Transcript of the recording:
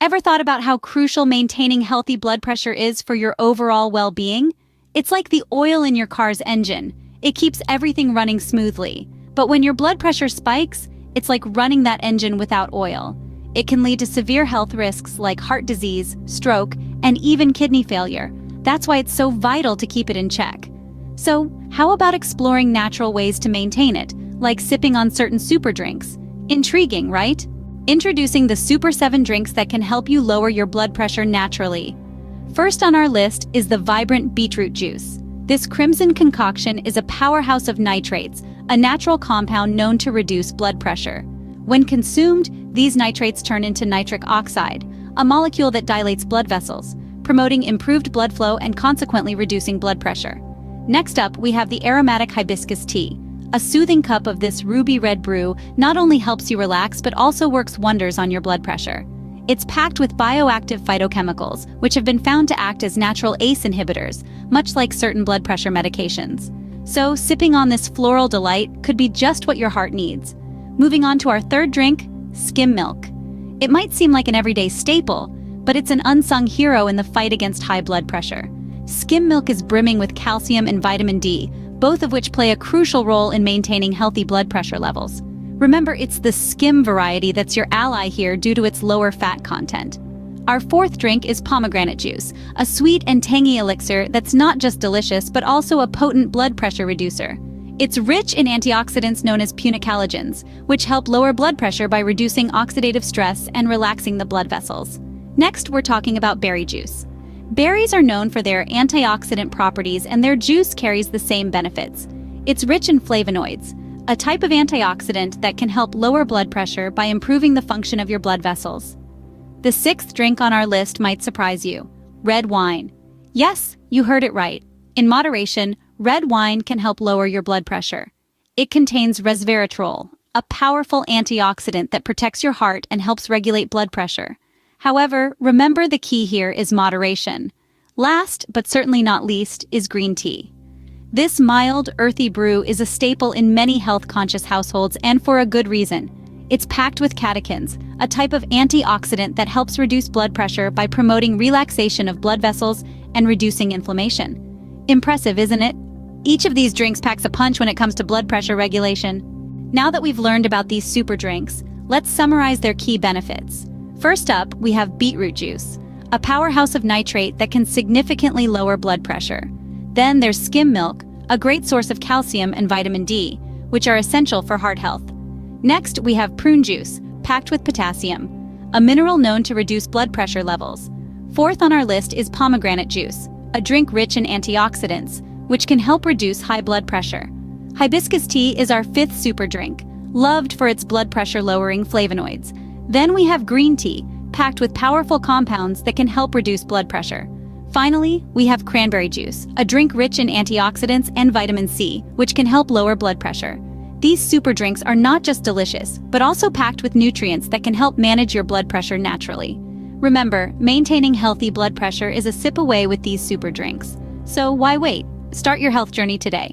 Ever thought about how crucial maintaining healthy blood pressure is for your overall well-being? It's like the oil in your car's engine. It keeps everything running smoothly. But when your blood pressure spikes, it's like running that engine without oil. It can lead to severe health risks like heart disease, stroke, and even kidney failure. That's why it's so vital to keep it in check. So, how about exploring natural ways to maintain it, like sipping on certain super drinks? Intriguing, right? Introducing the Super 7 drinks that can help you lower your blood pressure naturally. First on our list is the vibrant beetroot juice. This crimson concoction is a powerhouse of nitrates, a natural compound known to reduce blood pressure. When consumed, these nitrates turn into nitric oxide, a molecule that dilates blood vessels, promoting improved blood flow and consequently reducing blood pressure. Next up, we have the aromatic hibiscus tea. A soothing cup of this ruby red brew not only helps you relax but also works wonders on your blood pressure. It's packed with bioactive phytochemicals, which have been found to act as natural ACE inhibitors, much like certain blood pressure medications. So, sipping on this floral delight could be just what your heart needs. Moving on to our third drink, skim milk. It might seem like an everyday staple, but it's an unsung hero in the fight against high blood pressure. Skim milk is brimming with calcium and vitamin D, both of which play a crucial role in maintaining healthy blood pressure levels. Remember, it's the skim variety that's your ally here due to its lower fat content. Our fourth drink is pomegranate juice, a sweet and tangy elixir that's not just delicious but also a potent blood pressure reducer. It's rich in antioxidants known as punicalagins, which help lower blood pressure by reducing oxidative stress and relaxing the blood vessels. Next, we're talking about berry juice. Berries are known for their antioxidant properties, and their juice carries the same benefits. It's rich in flavonoids, a type of antioxidant that can help lower blood pressure by improving the function of your blood vessels. The sixth drink on our list might surprise you: red wine. Yes, you heard it right. In moderation, red wine can help lower your blood pressure. It contains resveratrol, a powerful antioxidant that protects your heart and helps regulate blood pressure. However, remember the key here is moderation. Last, but certainly not least, is green tea. This mild, earthy brew is a staple in many health-conscious households, and for a good reason. It's packed with catechins, a type of antioxidant that helps reduce blood pressure by promoting relaxation of blood vessels and reducing inflammation. Impressive, isn't it? Each of these drinks packs a punch when it comes to blood pressure regulation. Now that we've learned about these super drinks, let's summarize their key benefits. First up, we have beetroot juice, a powerhouse of nitrate that can significantly lower blood pressure. Then there's skim milk, a great source of calcium and vitamin D, which are essential for heart health. Next, we have prune juice, packed with potassium, a mineral known to reduce blood pressure levels. Fourth on our list is pomegranate juice, a drink rich in antioxidants, which can help reduce high blood pressure. Hibiscus tea is our fifth super drink, loved for its blood pressure-lowering flavonoids. Then we have green tea, packed with powerful compounds that can help reduce blood pressure. Finally, we have cranberry juice, a drink rich in antioxidants and vitamin C, which can help lower blood pressure. These super drinks are not just delicious, but also packed with nutrients that can help manage your blood pressure naturally. Remember, maintaining healthy blood pressure is a sip away with these super drinks. So why wait? Start your health journey today.